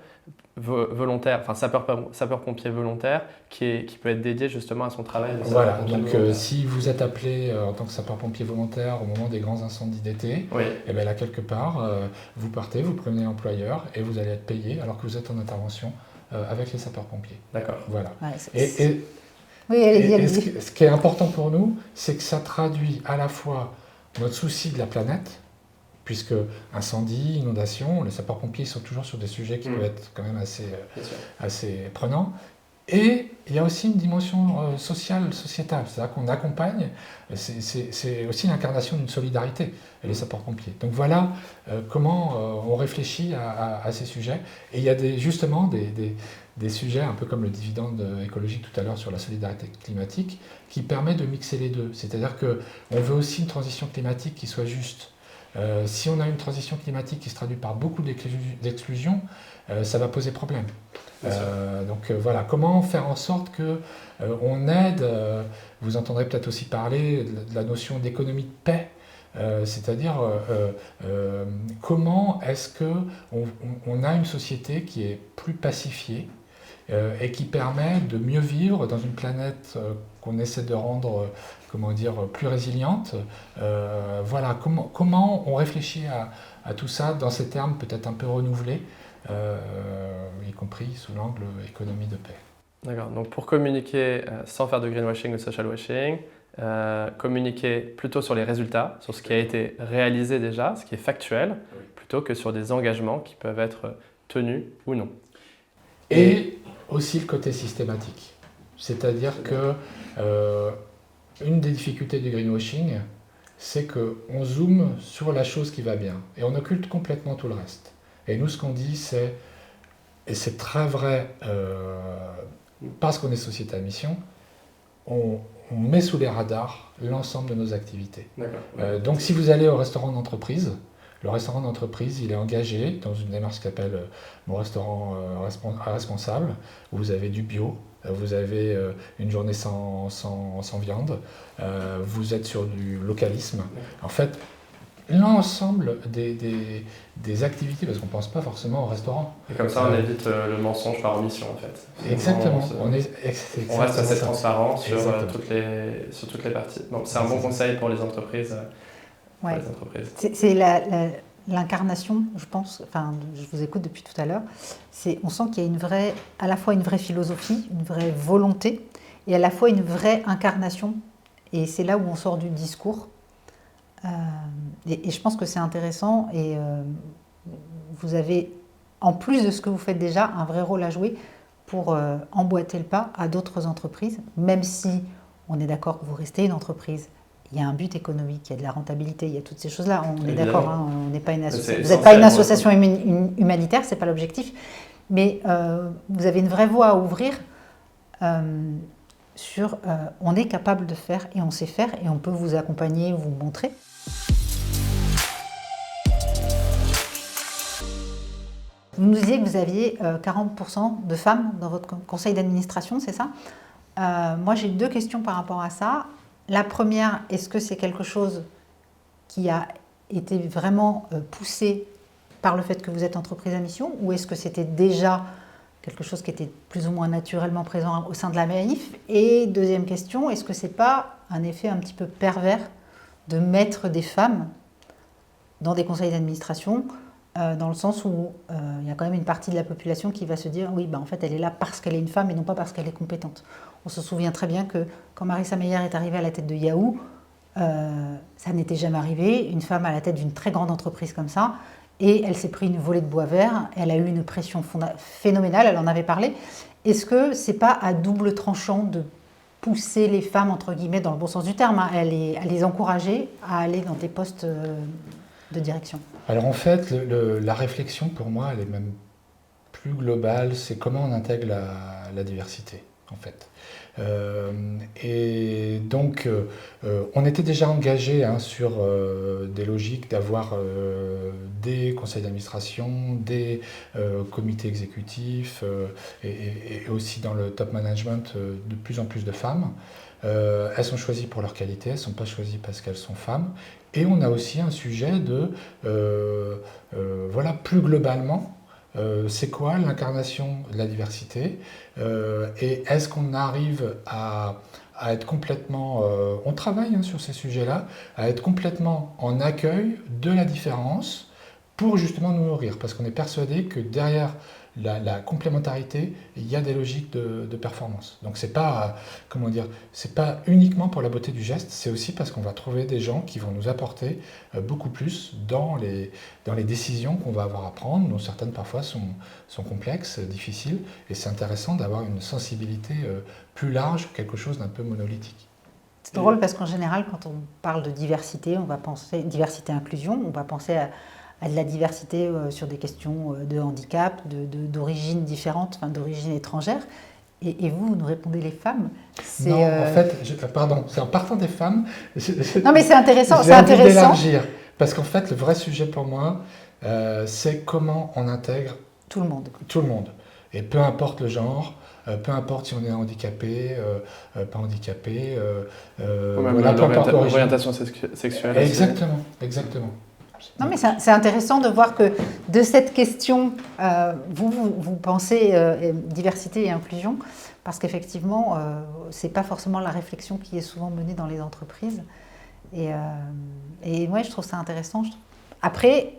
volontaire, enfin sapeur-pompier volontaire qui peut être dédié justement à son travail. Voilà, donc si vous êtes appelé en tant que sapeur-pompier volontaire au moment des grands incendies d'été, oui. Et bien là quelque part, vous partez, vous prenez l'employeur et vous allez être payé alors que vous êtes en intervention avec les sapeurs-pompiers. D'accord. Voilà. Ouais, ce qui est important pour nous, c'est que ça traduit à la fois notre souci de la planète, puisque incendie, inondation, les sapeurs-pompiers sont toujours sur des sujets qui peuvent être quand même assez prenants. Et il y a aussi une dimension sociale, sociétale, c'est-à-dire qu'on accompagne, c'est aussi l'incarnation d'une solidarité, les sapeurs-pompiers. Donc voilà comment on réfléchit à ces sujets. Et il y a justement des sujets, un peu comme le dividende écologique tout à l'heure sur la solidarité climatique, qui permet de mixer les deux. C'est-à-dire qu'on veut aussi une transition climatique qui soit juste. Si on a une transition climatique qui se traduit par beaucoup d'exclusion, ça va poser problème. Voilà, comment faire en sorte que on aide, vous entendrez peut-être aussi parler de la notion d'économie de paix, c'est-à-dire comment est-ce qu'on a une société qui est plus pacifiée et qui permet de mieux vivre dans une planète qu'on essaie de rendre plus résiliente. Voilà, comment on réfléchit à tout ça dans ces termes peut-être un peu renouvelés, y compris sous l'angle économie de paix. D'accord, donc pour communiquer sans faire de greenwashing ou social washing, communiquer plutôt sur les résultats, sur ce qui a été réalisé déjà, ce qui est factuel, plutôt que sur des engagements qui peuvent être tenus ou non. Et aussi le côté systématique. C'est-à-dire que une des difficultés du greenwashing, c'est qu'on zoome sur la chose qui va bien et on occulte complètement tout le reste. Et nous, ce qu'on dit, c'est, et c'est très vrai, parce qu'on est société à mission, on met sous les radars l'ensemble de nos activités. Donc si vous allez au restaurant d'entreprise, le restaurant d'entreprise, il est engagé dans une démarche qui s'appelle Mon restaurant responsable, où vous avez du bio, vous avez une journée sans viande, vous êtes sur du localisme. En fait, l'ensemble des activités, parce qu'on ne pense pas forcément au restaurant. Et comme ça, on évite le mensonge par omission, en fait. Exactement. On reste assez transparent sur toutes les parties. Donc, c'est un bon conseil pour les entreprises. Ouais. C'est l'incarnation, je pense, enfin, je vous écoute depuis tout à l'heure, on sent qu'il y a à la fois une vraie philosophie, une vraie volonté, et à la fois une vraie incarnation. Et c'est là où on sort du discours. Et je pense que c'est intéressant, et vous avez, en plus de ce que vous faites déjà, un vrai rôle à jouer pour emboîter le pas à d'autres entreprises, même si on est d'accord que vous restez une entreprise. Il y a un but économique, il y a de la rentabilité, il y a toutes ces choses-là. On est d'accord, hein, on n'est pas une association. Vous n'êtes pas une association humanitaire, ce n'est pas l'objectif. Mais vous avez une vraie voie à ouvrir sur on est capable de faire et on sait faire et on peut vous accompagner, vous montrer. Vous nous disiez que vous aviez 40% de femmes dans votre conseil d'administration, c'est ça? Moi, j'ai 2 questions par rapport à ça. La première, est-ce que c'est quelque chose qui a été vraiment poussé par le fait que vous êtes entreprise à mission, ou est-ce que c'était déjà quelque chose qui était plus ou moins naturellement présent au sein de la MAIF? Et deuxième question, est-ce que ce n'est pas un effet un petit peu pervers de mettre des femmes dans des conseils d'administration, dans le sens où il y a quand même une partie de la population qui va se dire « oui, en fait, elle est là parce qu'elle est une femme et non pas parce qu'elle est compétente ». On se souvient très bien que quand Marissa Mayer est arrivée à la tête de Yahoo, ça n'était jamais arrivé, une femme à la tête d'une très grande entreprise comme ça, et elle s'est pris une volée de bois vert, elle a eu une pression phénoménale, elle en avait parlé. Est-ce que c'est pas à double tranchant de pousser les femmes, entre guillemets, dans le bon sens du terme, hein, à les encourager à aller dans des postes de direction? Alors en fait, la réflexion pour moi, elle est même plus globale, c'est comment on intègre la diversité, en fait. Et donc, on était déjà engagé sur des logiques d'avoir des conseils d'administration, des comités exécutifs et aussi dans le top management de plus en plus de femmes. Elles sont choisies pour leur qualité, elles ne sont pas choisies parce qu'elles sont femmes. Et on a aussi un sujet de, voilà, plus globalement, c'est quoi l'incarnation de la diversité et est-ce qu'on arrive à être complètement, on travaille sur ces sujets-là, à être complètement en accueil de la différence pour justement nous nourrir, parce qu'on est persuadé que derrière la complémentarité, il y a des logiques de performance. Donc c'est pas, c'est pas uniquement pour la beauté du geste, c'est aussi parce qu'on va trouver des gens qui vont nous apporter beaucoup plus dans les décisions qu'on va avoir à prendre, dont certaines parfois sont complexes, difficiles, et c'est intéressant d'avoir une sensibilité plus large, quelque chose d'un peu monolithique. C'est drôle parce qu'en général, quand on parle de diversité, on va penser diversité-inclusion, on va penser à de la diversité sur des questions de handicap, d'origine différente, enfin, d'origine étrangère. Et vous nous répondez les femmes. Non, en fait, pardon, c'est en partant des femmes. Non, mais c'est intéressant. J'ai envie d'élargir. Parce qu'en fait, le vrai sujet pour moi, c'est comment on intègre Tout le monde. tout le monde. Et peu importe le genre, peu importe si on est handicapé, pas handicapé, Ou même voilà, peu importe l'origine. l'orientation sexuelle. aussi. Exactement, exactement. Non, mais c'est intéressant de voir que de cette question, vous pensez diversité et inclusion, parce qu'effectivement, ce n'est pas forcément la réflexion qui est souvent menée dans les entreprises. Et moi, je trouve ça intéressant. Après,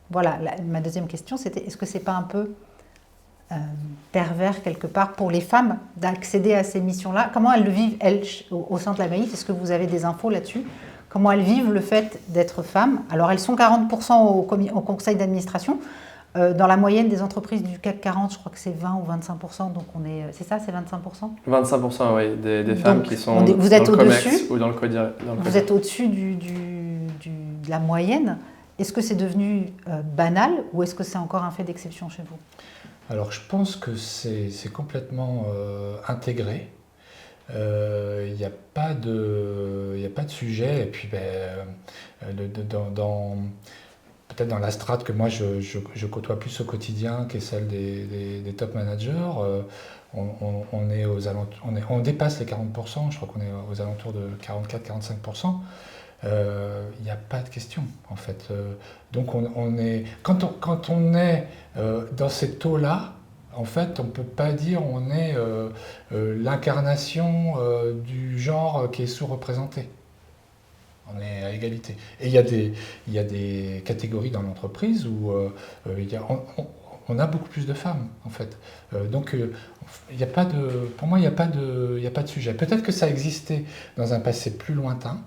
voilà, ma deuxième question, c'était est-ce que ce n'est pas un peu pervers quelque part pour les femmes d'accéder à ces missions-là? Comment elles le vivent, elles, au sein de la Maïf? Est-ce que vous avez des infos là-dessus? Comment elles vivent le fait d'être femmes? Alors, elles sont 40% au conseil d'administration. Dans la moyenne des entreprises du CAC 40, je crois que c'est 20 ou 25%. Donc, c'est ça, c'est 25%? 25%, oui, des femmes donc, qui sont vous êtes dans le COMEX au-dessus, ou dans le CODIR. Vous êtes au-dessus de la moyenne. Est-ce que c'est devenu banal ou est-ce que c'est encore un fait d'exception chez vous? Alors, je pense que c'est complètement intégré. Il n'y a pas de sujet. Et puis, peut-être dans la strate que moi je côtoie plus au quotidien, qui est celle des top managers, on dépasse les 40%. Je crois qu'on est aux alentours de 44-45%. Il n'y a pas de question en fait. Donc quand on est dans ces taux-là, en fait, on ne peut pas dire on est l'incarnation du genre qui est sous-représenté. On est à égalité. Et il y a des catégories dans l'entreprise où on a beaucoup plus de femmes, en fait. Donc, pour moi, il n'y a pas de sujet. Peut-être que ça existait dans un passé plus lointain,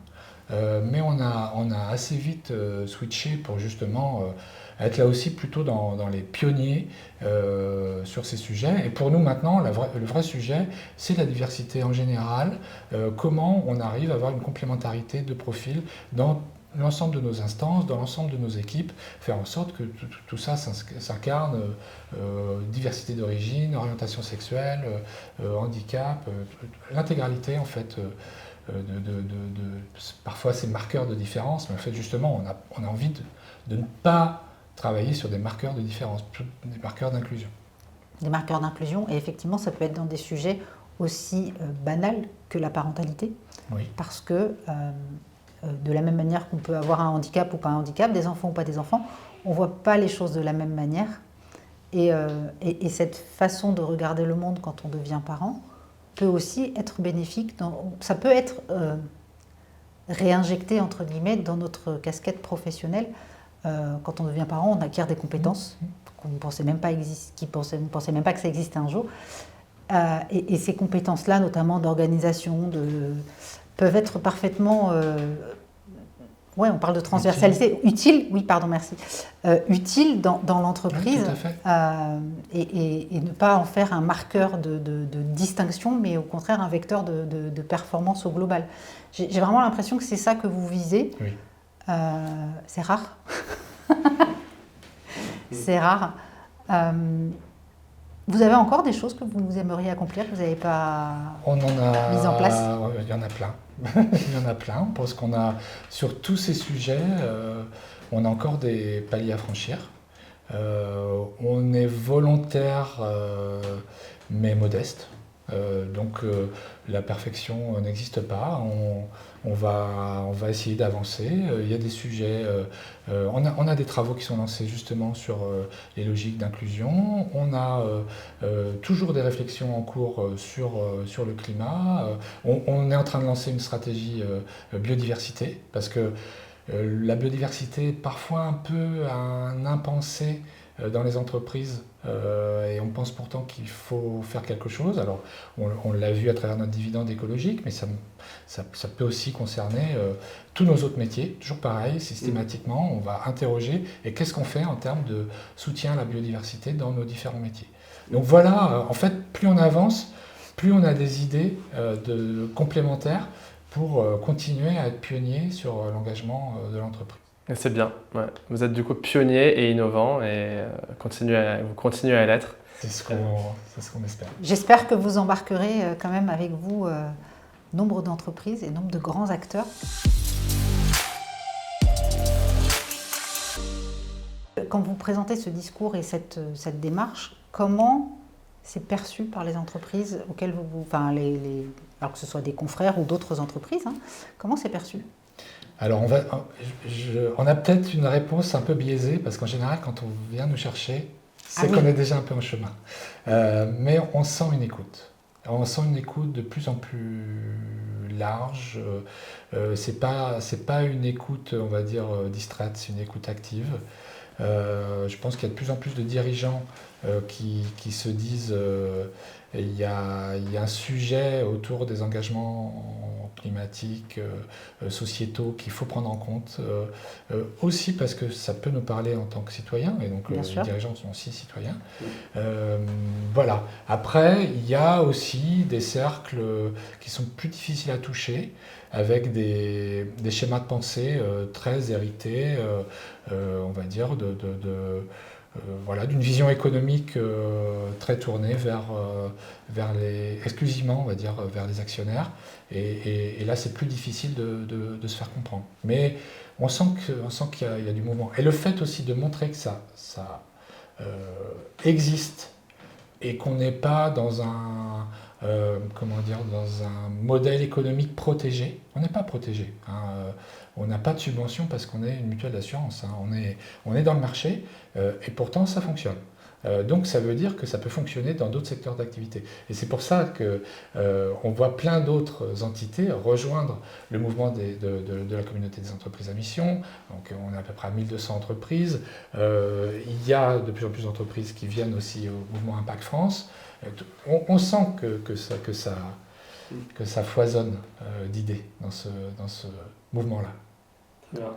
mais on a assez vite switché pour justement être là aussi plutôt dans les pionniers sur ces sujets. Et pour nous maintenant, le vrai sujet, c'est la diversité en général, comment on arrive à avoir une complémentarité de profil dans l'ensemble de nos instances, dans l'ensemble de nos équipes, faire en sorte que tout ça s'incarne, diversité d'origine, orientation sexuelle, handicap, l'intégralité en fait. Parfois c'est marqueurs de différence, mais en fait justement on a envie de ne pas travailler sur des marqueurs de différence, des marqueurs d'inclusion. Des marqueurs d'inclusion, et effectivement ça peut être dans des sujets aussi banals que la parentalité, oui. Parce que de la même manière qu'on peut avoir un handicap ou pas un handicap, des enfants ou pas des enfants, on ne voit pas les choses de la même manière, et cette façon de regarder le monde quand on devient parent peut aussi être bénéfique, ça peut être réinjecté entre guillemets dans notre casquette professionnelle. Quand on devient parent, on acquiert des compétences qu'on ne pensait même pas que ça existait un jour. Et ces compétences-là, notamment d'organisation, peuvent être parfaitement... on parle de transversalité. Utile, oui, pardon, merci. Utile dans l'entreprise. Oui, tout à fait. Et ne pas en faire un marqueur de distinction, mais au contraire un vecteur de performance au global. J'ai vraiment l'impression que c'est ça que vous visez. Oui. C'est rare. C'est rare. Vous avez encore des choses que vous aimeriez accomplir, que vous n'avez pas mises en place? Il y en a plein. Il y en a plein. On pense qu'on a, sur tous ces sujets, on a encore des paliers à franchir. On est volontaire, mais modeste. Donc la perfection n'existe pas. On va essayer d'avancer. Il y a des sujets. On a des travaux qui sont lancés justement sur les logiques d'inclusion. On a toujours des réflexions en cours sur le climat. On est en train de lancer une stratégie biodiversité parce que la biodiversité est parfois un peu un impensé dans les entreprises et on pense pourtant qu'il faut faire quelque chose. Alors on l'a vu à travers notre dividende écologique, mais ça peut aussi concerner tous nos autres métiers. Toujours pareil, systématiquement, on va interroger et qu'est-ce qu'on fait en termes de soutien à la biodiversité dans nos différents métiers. Donc voilà, en fait, plus on avance, plus on a des idées complémentaires pour continuer à être pionnier sur l'engagement de l'entreprise. Et c'est bien, ouais. Vous êtes du coup pionnier et innovant et vous continuez à l'être. C'est ce qu'on espère. J'espère que vous embarquerez quand même avec vous nombre d'entreprises et nombre de grands acteurs. quand vous présentez ce discours et cette démarche, comment c'est perçu par les entreprises auxquelles alors que ce soit des confrères ou d'autres entreprises, hein, comment c'est perçu? Alors, on a peut-être une réponse un peu biaisée, parce qu'en général, quand on vient nous chercher, c'est qu'on est déjà un peu en chemin. Mais on sent une écoute. On sent une écoute de plus en plus large. C'est pas une écoute, on va dire, distraite, c'est une écoute active. Je pense qu'il y a de plus en plus de dirigeants qui se disent il y a un sujet autour des engagements climatiques, sociétaux qu'il faut prendre en compte, aussi parce que ça peut nous parler en tant que citoyens, et donc les dirigeants sont aussi citoyens. Voilà. Après, il y a aussi des cercles qui sont plus difficiles à toucher, avec des schémas de pensée très hérités, on va dire, d'une vision économique très tournée exclusivement, on va dire, vers les actionnaires. Et là, c'est plus difficile de se faire comprendre. Mais on sent qu'il y a du mouvement. Et le fait aussi de montrer que ça existe et qu'on n'est pas dans un modèle économique protégé. On n'est pas protégé. On n'a pas de subvention parce qu'on est une mutuelle d'assurance. On est dans le marché et pourtant ça fonctionne. Donc ça veut dire que ça peut fonctionner dans d'autres secteurs d'activité. Et c'est pour ça qu'on voit plein d'autres entités rejoindre le mouvement de la communauté des entreprises à mission. Donc on est à peu près à 1200 entreprises. Il y a de plus en plus d'entreprises qui viennent aussi au mouvement Impact France. On sent que ça foisonne d'idées dans ce mouvement-là. Bien.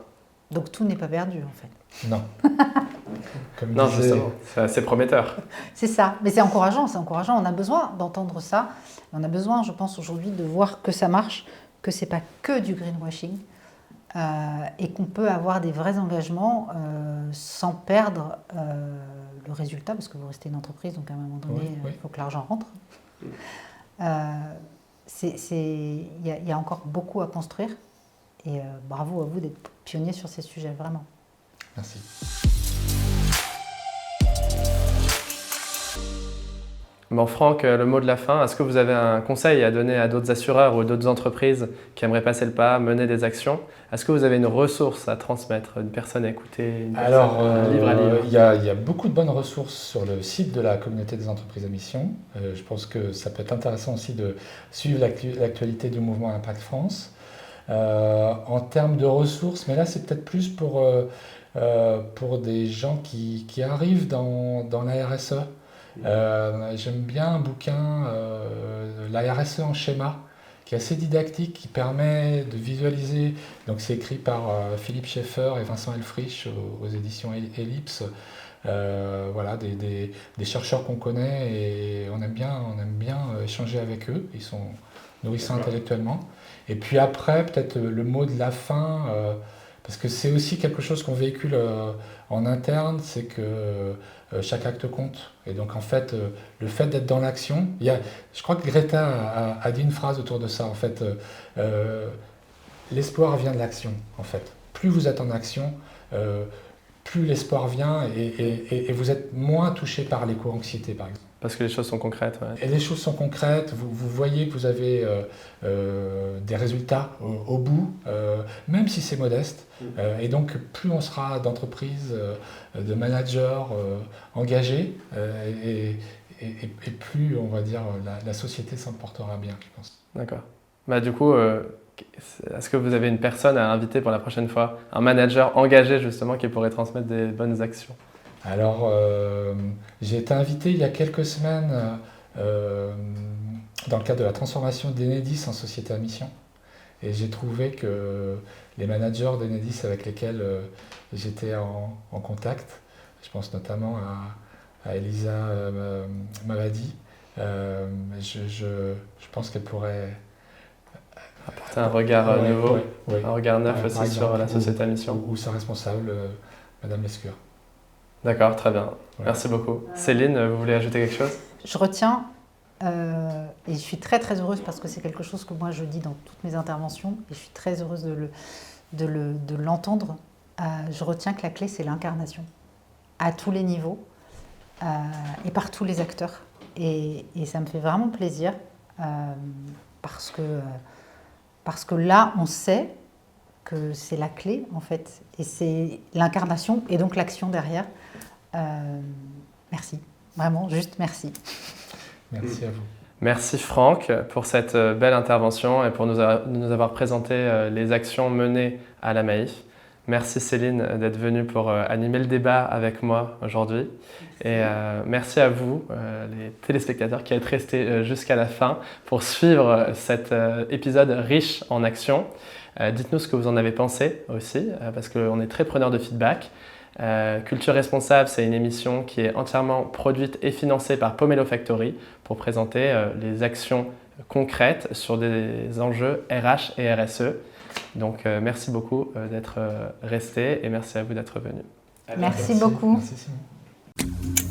Donc tout n'est pas perdu en fait. Non. Non, justement, c'est assez prometteur. C'est ça, mais c'est encourageant. On a besoin d'entendre ça. On a besoin, je pense, aujourd'hui de voir que ça marche, que c'est pas que du greenwashing et qu'on peut avoir des vrais engagements sans perdre le résultat, parce que vous restez une entreprise, donc à un moment donné, il faut que l'argent rentre. Il y a encore beaucoup à construire et bravo à vous d'être pionnier sur ces sujets, vraiment. Merci. Bon, Franck, le mot de la fin, est-ce que vous avez un conseil à donner à d'autres assureurs ou d'autres entreprises qui aimeraient passer le pas, mener des actions? Est-ce que vous avez une ressource à transmettre, une personne à écouter, un livre à lire? Il y a beaucoup de bonnes ressources sur le site de la communauté des entreprises à mission. Je pense que ça peut être intéressant aussi de suivre l'actualité du mouvement Impact France. En termes de ressources, mais là c'est peut-être plus pour des gens qui arrivent dans la RSE. J'aime bien un bouquin, la RSE en schéma, qui est assez didactique, qui permet de visualiser. Donc c'est écrit par Philippe Schaeffer et Vincent Elfrich aux éditions Ellipse. Des chercheurs qu'on connaît et on aime bien échanger avec eux. Ils sont nourrissants intellectuellement. Et puis après, peut-être le mot de la fin, parce que c'est aussi quelque chose qu'on véhicule en interne, c'est que chaque acte compte. Et donc en fait, le fait d'être dans l'action, je crois que Greta a dit une phrase autour de ça, en fait, l'espoir vient de l'action, en fait. Plus vous êtes en action, plus l'espoir vient et vous êtes moins touché par l'éco-anxiété, par exemple. Parce que les choses sont concrètes. Ouais. Et les choses sont concrètes, vous voyez que vous avez des résultats au bout, même si c'est modeste. Et donc, plus on sera d'entreprises, de managers engagés, et plus, on va dire, la société s'en portera bien, je pense. D'accord. Du coup, est-ce que vous avez une personne à inviter pour la prochaine fois? Un manager engagé, justement, qui pourrait transmettre des bonnes actions? Alors, j'ai été invité il y a quelques semaines dans le cadre de la transformation d'Enedis en société à mission. Et j'ai trouvé que les managers d'Enedis avec lesquels j'étais en contact, je pense notamment à Elisa Mavadi, je pense qu'elle pourrait apporter un regard nouveau, un regard neuf aussi exemple, sur la société à mission. Ou sa responsable, Madame Lescure. D'accord, très bien. Ouais. Merci beaucoup. Céline, vous voulez ajouter quelque chose? Je retiens, et je suis très très heureuse parce que c'est quelque chose que moi je dis dans toutes mes interventions, et je suis très heureuse de l'entendre. Je retiens que la clé c'est l'incarnation. à tous les niveaux et par tous les acteurs. Et ça me fait vraiment plaisir parce que là, on sait que c'est la clé, en fait, et c'est l'incarnation et donc l'action derrière. Merci, vraiment, juste merci. Merci à vous. Merci Franck pour cette belle intervention et pour nous avoir présenté les actions menées à la Maïf. Merci Céline d'être venue pour animer le débat avec moi aujourd'hui. Et merci à vous, les téléspectateurs, qui êtes restés jusqu'à la fin pour suivre cet épisode riche en actions. Dites-nous ce que vous en avez pensé aussi, parce qu'on est très preneur de feedback. Culture Responsable, c'est une émission qui est entièrement produite et financée par Pomelo Factory pour présenter les actions concrètes sur des enjeux RH et RSE. Donc merci beaucoup d'être resté et merci à vous d'être venu. Merci beaucoup. Merci Simon.